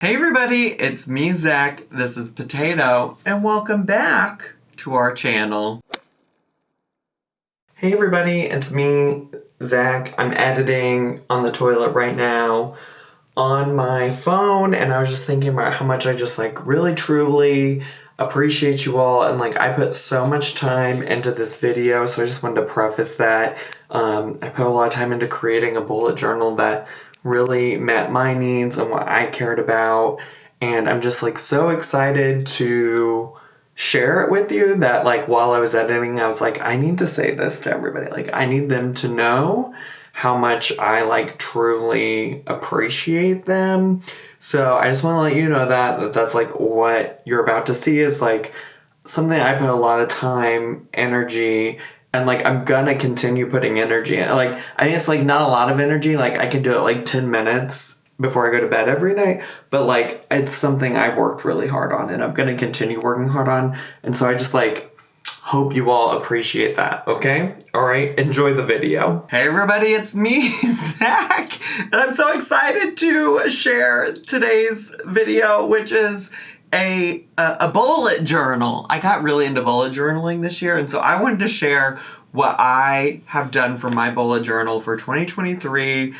Hey everybody, it's me, Zach. This is Potato, and welcome back to our channel. Hey everybody, it's me, Zach. I'm editing on the toilet right now on my phone, and I was just thinking about how much I just really truly appreciate you all, and I put so much time into this video, so I just wanted to preface that. I put a lot of time into creating a bullet journal that really met my needs and what I cared about, and I'm just so excited to share it with you that while I was editing I was I need to say this to everybody. I need them to know how much I truly appreciate them. So I just want to let you know that's what you're about to see is something I put a lot of time, energy, and I'm gonna continue putting energy in. I mean, it's not a lot of energy. I can do it 10 minutes before I go to bed every night, but it's something I've worked really hard on and I'm gonna continue working hard on. And so I just hope you all appreciate that, okay? All right, enjoy the video. Hey everybody, it's me, Zach, and I'm so excited to share today's video, which is a bullet journal. I got really into bullet journaling this year, and so I wanted to share what I have done for my bullet journal for 2023.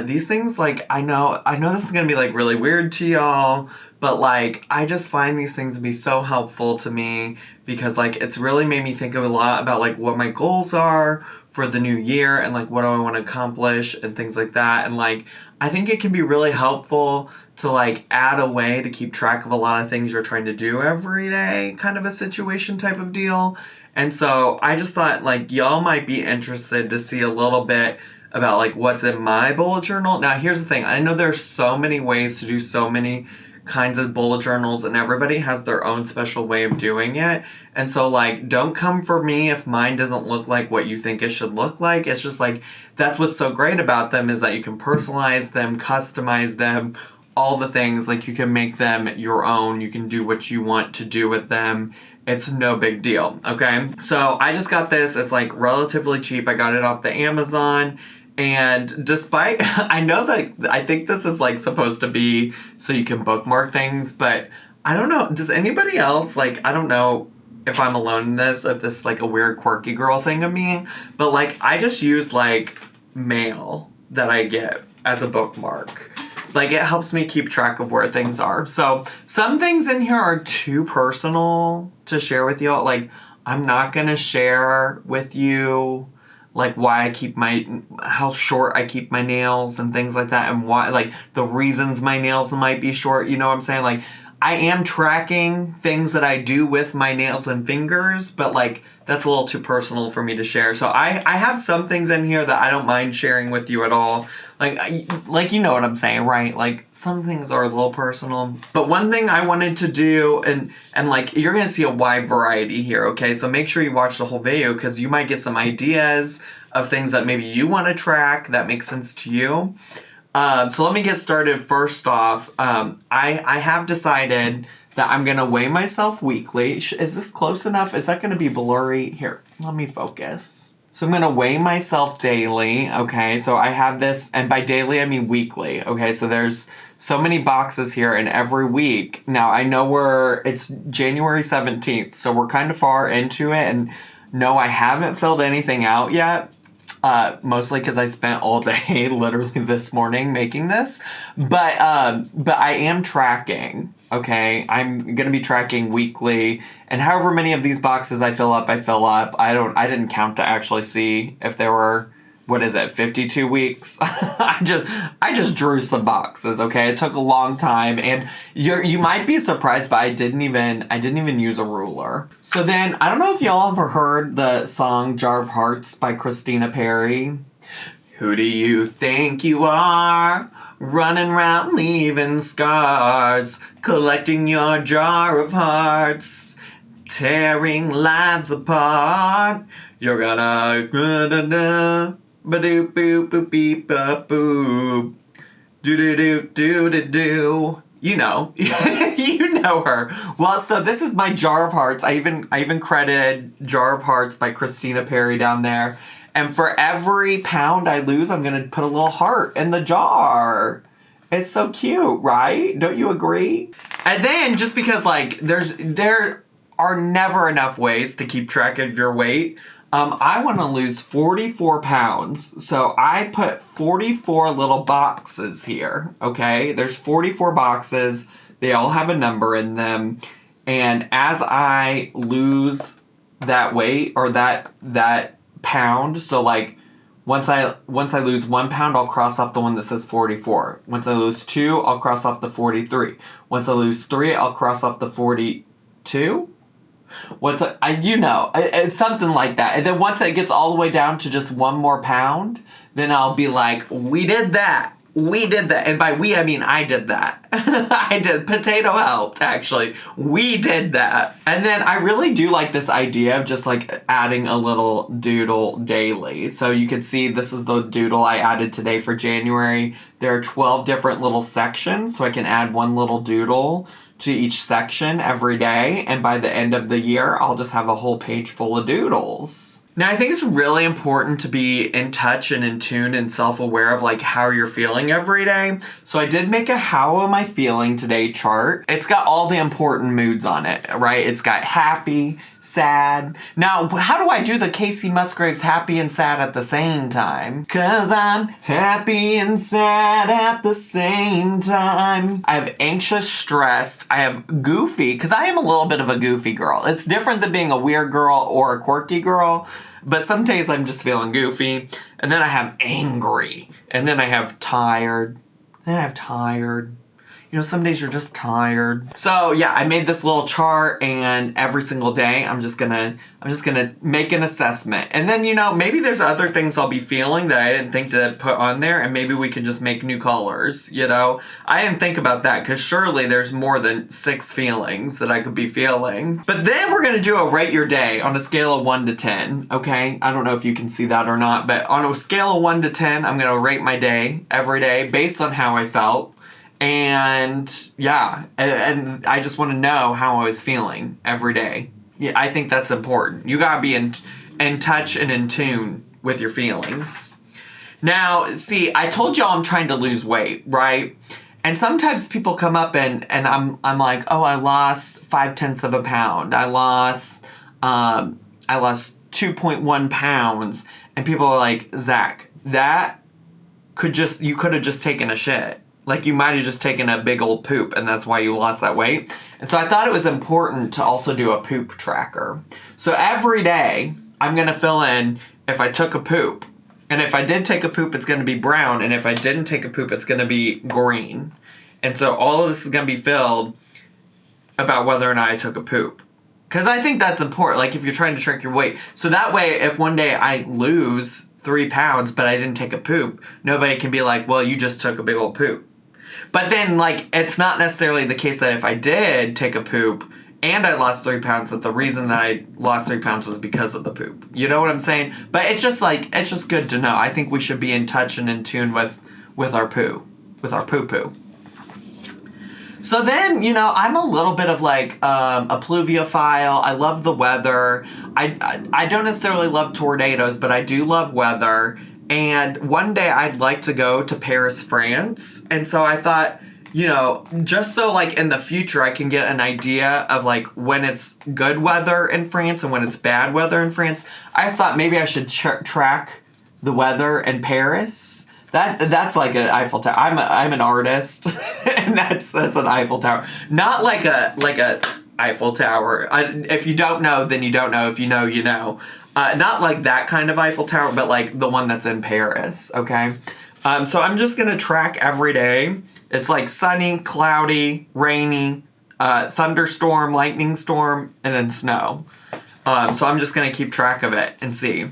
These things, I know this is gonna be really weird to y'all, but I just find these things to be so helpful to me because it's really made me think of a lot about what my goals are for the new year and what do I want to accomplish and things like that. And I think it can be really helpful to add a way to keep track of a lot of things you're trying to do every day, kind of a situation type of deal. And so I just thought y'all might be interested to see a little bit about what's in my bullet journal. Now here's the thing, I know there's so many ways to do so many kinds of bullet journals and everybody has their own special way of doing it. And so don't come for me if mine doesn't look like what you think it should look like. It's just that's what's so great about them is that you can personalize them, customize them, all the things. You can make them your own. You can do what you want to do with them. It's no big deal, okay? So I just got this. It's relatively cheap. I got it off the Amazon. And despite, I know that I think this is supposed to be so you can bookmark things, but I don't know. Does anybody else, I don't know if I'm alone in this, if this is a weird quirky girl thing of me, but I just use mail that I get as a bookmark. It helps me keep track of where things are. So some things in here are too personal to share with y'all. I'm not gonna share with you why I keep how short I keep my nails and things like that, and why the reasons my nails might be short. You know what I'm saying? I am tracking things that I do with my nails and fingers, but that's a little too personal for me to share. So I have some things in here that I don't mind sharing with you at all. You know what I'm saying, right? Some things are a little personal. But one thing I wanted to do, and you're gonna see a wide variety here, okay? So make sure you watch the whole video because you might get some ideas of things that maybe you want to track that make sense to you. So let me get started. First off, I have decided that I'm gonna weigh myself weekly. Is this close enough? Is that gonna be blurry? Here, let me focus. So I'm gonna weigh myself daily, okay? So I have this, and by daily I mean weekly, okay? So there's so many boxes here, and every week, now I know it's January 17th, so we're kind of far into it, and no, I haven't filled anything out yet. Mostly because I spent all day literally this morning making this, but I am tracking, okay? I'm gonna be tracking weekly, and however many of these boxes I fill up. I didn't count to actually see if there were, 52 weeks? I just drew some boxes, okay? It took a long time, and you might be surprised, but I didn't even use a ruler. So then, I don't know if y'all ever heard the song Jar of Hearts by Christina Perri. Who do you think you are? Running around leaving scars, collecting your jar of hearts, tearing lives apart. You're gonna ba-doop boop boop beep ba boop do do do do do do. You know. You know her. Well, so this is my jar of hearts. I even credited Jar of Hearts by Christina Perri down there. And for every pound I lose, I'm gonna put a little heart in the jar. It's so cute, right? Don't you agree? And then just because like there are never enough ways to keep track of your weight. I want to lose 44 pounds. So I put 44 little boxes here, okay? There's 44 boxes. They all have a number in them. And as I lose that weight or that pound, so like once I lose 1 pound, I'll cross off the one that says 44. Once I lose 2, I'll cross off the 43. Once I lose 3, I'll cross off the 42. It's something like that. And then once it gets all the way down to just 1 more pound, then I'll be like, we did that. We did that. And by we, I mean I did that. I did. Potato helped, actually. We did that. And then I really do like this idea of just like adding a little doodle daily. So you can see this is the doodle I added today for January. There are 12 different little sections, so I can add one little doodle to each section every day. And by the end of the year, I'll just have a whole page full of doodles. Now, I think it's really important to be in touch and in tune and self-aware of like how you're feeling every day. So I did make a how am I feeling today chart. It's got all the important moods on it, right? It's got happy, sad. Now, how do I do the Casey Musgraves happy and sad at the same time? 'Cause I'm happy and sad at the same time. I have anxious, stressed. I have goofy, because I am a little bit of a goofy girl. It's different than being a weird girl or a quirky girl. But some days I'm just feeling goofy. And then I have angry. And then I have tired. Then I have tired. You know, some days you're just tired. So yeah, I made this little chart, and every single day I'm just gonna make an assessment. And then, you know, maybe there's other things I'll be feeling that I didn't think to put on there, and maybe we can just make new colors, you know? I didn't think about that, because surely there's more than 6 feelings that I could be feeling. But then we're gonna do a rate your day on a scale of 1 to 10, okay? I don't know if you can see that or not, but on a scale of 1 to 10, I'm gonna rate my day every day based on how I felt. And yeah, and I just want to know how I was feeling every day. Yeah, I think that's important. You gotta be in touch and in tune with your feelings. Now, see, I told y'all I'm trying to lose weight, right? And sometimes people come up and I'm like, oh, I lost 0.5 of a pound. I lost 2.1 pounds. And people are like, Zach, you could have just taken a shit. Like, you might have just taken a big old poop, and that's why you lost that weight. And so I thought it was important to also do a poop tracker. So every day, I'm going to fill in if I took a poop. And if I did take a poop, it's going to be brown. And if I didn't take a poop, it's going to be green. And so all of this is going to be filled about whether or not I took a poop. Because I think that's important, like if you're trying to track your weight. So that way, if one day I lose 3 pounds, but I didn't take a poop, nobody can be like, well, you just took a big old poop. But then, like, it's not necessarily the case that if I did take a poop and I lost 3 pounds, that the reason that I lost 3 pounds was because of the poop. You know what I'm saying? But it's just good to know. I think we should be in touch and in tune with our poo, with our poo-poo. So then, you know, I'm a little bit of like a pluviophile. I love the weather. I don't necessarily love tornadoes, but I do love weather. And one day I'd like to go to Paris, France. And so I thought, you know, just so like in the future I can get an idea of like when it's good weather in France and when it's bad weather in France, I just thought maybe I should track the weather in Paris. That's like an Eiffel Tower. I'm an artist, and that's an Eiffel Tower. Not like a Eiffel Tower. If you don't know, then you don't know. If you know, you know. Not like that kind of Eiffel Tower, but like the one that's in Paris, okay? So I'm just going to track every day. It's like sunny, cloudy, rainy, thunderstorm, lightning storm, and then snow. So I'm just going to keep track of it and see.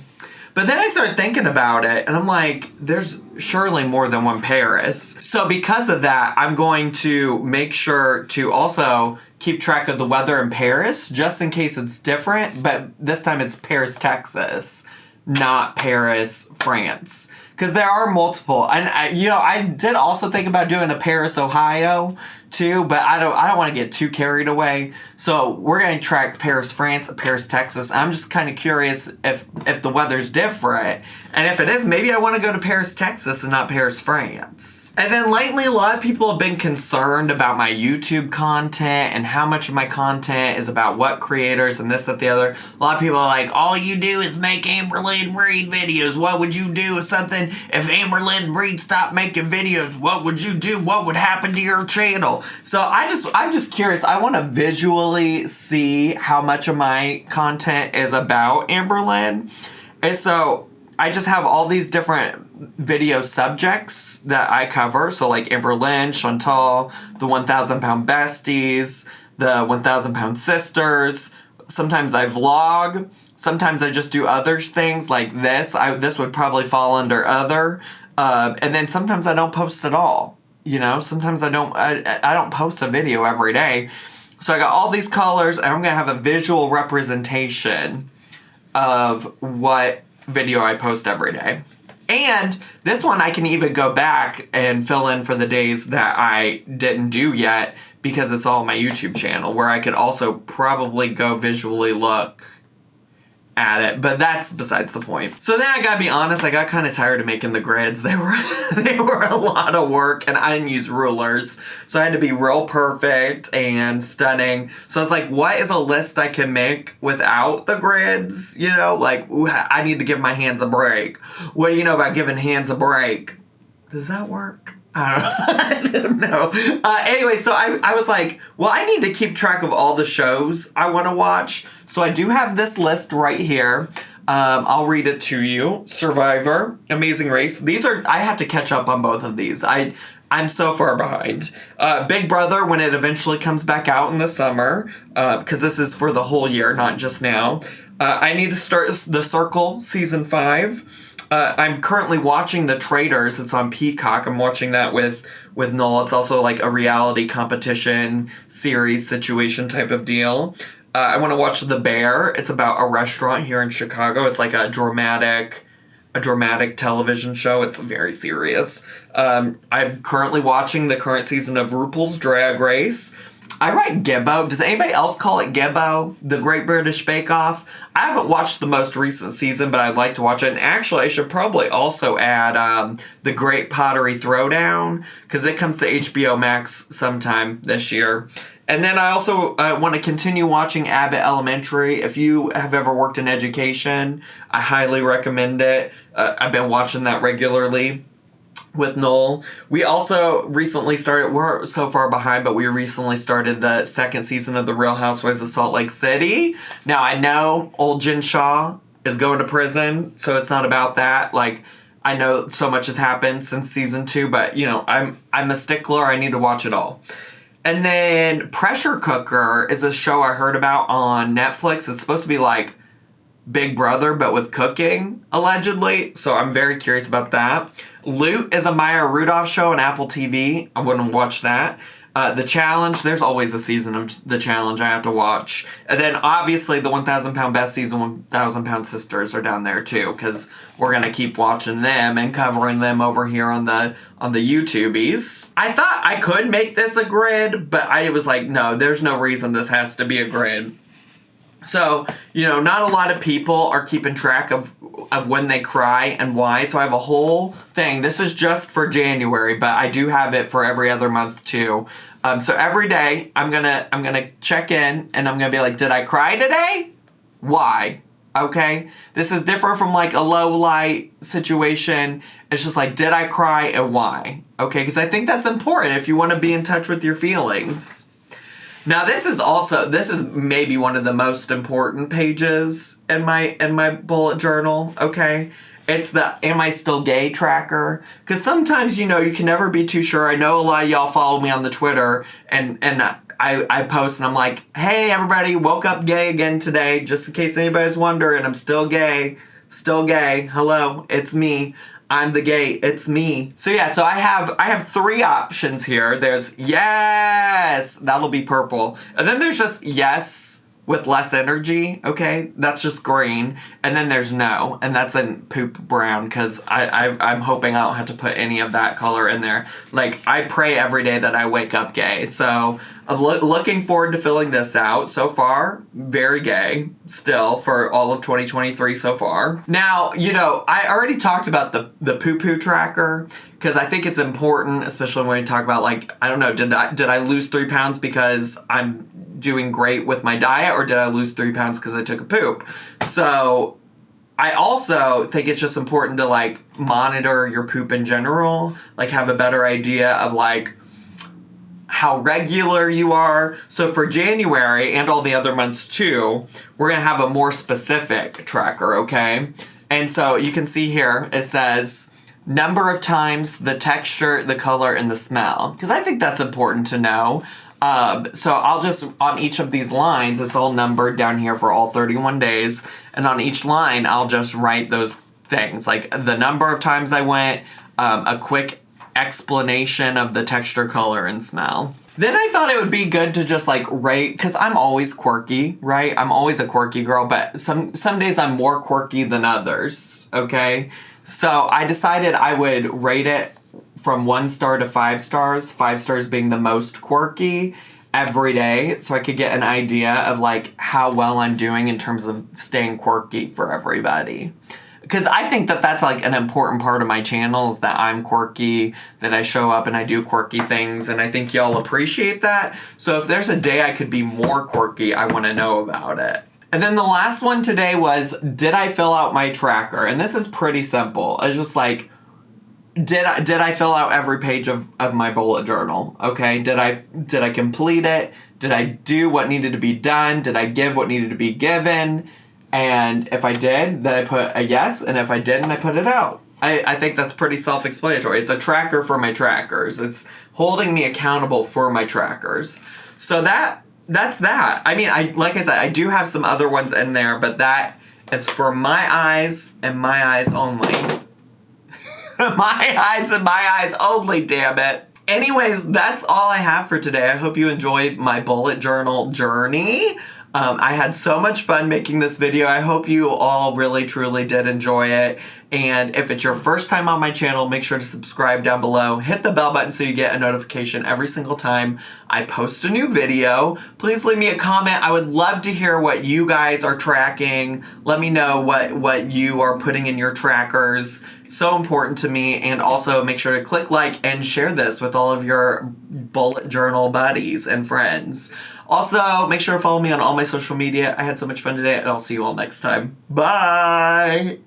But then I started thinking about it, and I'm like, there's surely more than one Paris. So because of that, I'm going to make sure to also keep track of the weather in Paris, just in case it's different, but this time it's Paris, Texas, not Paris, France. Because there are multiple. And, I did also think about doing a Paris, Ohio, too, but I don't want to get too carried away. So we're going to track Paris, France, Paris, Texas. I'm just kind of curious if the weather's different. And if it is, maybe I want to go to Paris, Texas and not Paris, France. And then lately, a lot of people have been concerned about my YouTube content and how much of my content is about what creators and this, that, the other. A lot of people are like, all you do is make Amberlynn Reed videos. What would you do if Amberlynn Reed stopped making videos? What would you do? What would happen to your channel? So I'm just curious. I want to visually see how much of my content is about Amberlynn. And so I just have all these different video subjects that I cover. So like Amberlynn, Chantal, the 1,000 Pound Besties, the 1,000 Pound Sisters. Sometimes I vlog. Sometimes I just do other things like this. This would probably fall under other. And then sometimes I don't post at all. Sometimes I don't post a video every day. So I got all these colors, and I'm going to have a visual representation of what video I post every day. And this one I can even go back and fill in for the days that I didn't do yet, because it's all on my YouTube channel, where I could also probably go visually look at it, but that's besides the point. So then I gotta be honest, I got kind of tired of making the grids. They were a lot of work, and I didn't use rulers, so I had to be real perfect and stunning. So I was like, what is a list I can make without the grids? I need to give my hands a break. What do you know about giving hands a break? Does that work? I don't know. Anyway, so I was like, well, I need to keep track of all the shows I want to watch. So I do have this list right here. I'll read it to you. Survivor, Amazing Race. I have to catch up on both of these. I'm so far behind. Big Brother, when it eventually comes back out in the summer, because this is for the whole year, not just now. I need to start The Circle Season 5. I'm currently watching The Traitors. It's on Peacock. I'm watching that with Noel. It's also like a reality competition series situation type of deal. I want to watch The Bear. It's about a restaurant here in Chicago. It's like a dramatic television show. It's very serious. I'm currently watching the current season of RuPaul's Drag Race. I write Gibbo. Does anybody else call it Gibbo? The Great British Bake Off? I haven't watched the most recent season, but I'd like to watch it. And actually, I should probably also add The Great Pottery Throwdown, because it comes to HBO Max sometime this year. And then I also want to continue watching Abbott Elementary. If you have ever worked in education, I highly recommend it. I've been watching that regularly with Noel. We also recently started, we're so far behind, but we recently started the second season of The Real Housewives of Salt Lake City. Now, I know old Jen Shaw is going to prison, so it's not about that. Like, I know so much has happened since season 2, but, I'm a stickler. I need to watch it all. And then Pressure Cooker is a show I heard about on Netflix. It's supposed to be like Big Brother, but with cooking, allegedly. So I'm very curious about that. Loot is a Maya Rudolph show on Apple TV. I wouldn't watch that. The Challenge, there's always a season of The Challenge I have to watch. And then obviously the 1,000 Pound Besties and 1,000 Pound Sisters are down there too, because we're going to keep watching them and covering them over here on the YouTubies. I thought I could make this a grid, but I was like, no, there's no reason this has to be a grid. So, not a lot of people are keeping track of when they cry and why. So I have a whole thing. This is just for January, but I do have it for every other month too. So every day I'm gonna check in and I'm gonna be like, did I cry today? Why? Okay? This is different from like a low light situation. It's just like, did I cry and why? Okay? Because I think that's important if you want to be in touch with your feelings. Now this is maybe one of the most important pages in my bullet journal, okay? It's the Am I Still Gay tracker. Because sometimes, you can never be too sure. I know a lot of y'all follow me on the Twitter, and I post and I'm like, hey everybody, woke up gay again today, just in case anybody's wondering, I'm still gay. Still gay. Hello, it's me. I'm the gay, it's me. So yeah, so I have 3 options here. There's yes, that'll be purple. And then there's just yes, with less energy, okay? That's just green. And then there's no, and that's in poop brown, because I'm hoping I don't have to put any of that color in there. Like, I pray every day that I wake up gay. So I'm looking forward to filling this out. So far, very gay still for all of 2023 so far. Now, you know, I already talked about the poo-poo tracker, because I think it's important, especially when we talk about, like, I don't know, did I lose 3 pounds because I'm doing great with my diet, or did I lose 3 pounds because I took a poop? So I also think it's just important to, like, monitor your poop in general, like, have a better idea of, like, how regular you are. So for January and all the other months too, we're gonna have a more specific tracker, okay? And so you can see here, it says number of times, the texture, the color, and the smell. Because I think that's important to know. So I'll just, on each of these lines, it's all numbered down here for all 31 days. And on each line, I'll just write those things. Like the number of times I went, a quick explanation of the texture, color, and smell. Then I thought it would be good to just like rate, because I'm always quirky, right? I'm always a quirky girl, but some days I'm more quirky than others, okay? So I decided I would rate it from 1 star to 5 stars, 5 stars being the most quirky, every day, so I could get an idea of like how well I'm doing in terms of staying quirky for everybody. Because I think that that's like an important part of my channel, is that I'm quirky, that I show up and I do quirky things, and I think y'all appreciate that. So if there's a day I could be more quirky, I want to know about it. And then the last one today was, did I fill out my tracker? And this is pretty simple. It's just like, did I fill out every page of my bullet journal? Okay, did I complete it? Did I do what needed to be done? Did I give what needed to be given? And if I did, then I put a yes, and if I didn't, I put it out. I think that's pretty self-explanatory. It's a tracker for my trackers. It's holding me accountable for my trackers. So that's that. I mean, like I said, I do have some other ones in there, but that is for my eyes and my eyes only. My eyes and my eyes only, damn it. Anyways, that's all I have for today. I hope you enjoyed my bullet journal journey. I had so much fun making this video. I hope you all really, truly did enjoy it. And if it's your first time on my channel, make sure to subscribe down below. Hit the bell button so you get a notification every single time I post a new video. Please leave me a comment. I would love to hear what you guys are tracking. Let me know what you are putting in your trackers. So important to me. And also make sure to click like and share this with all of your bullet journal buddies and friends. Also, make sure to follow me on all my social media. I had so much fun today, and I'll see you all next time. Bye!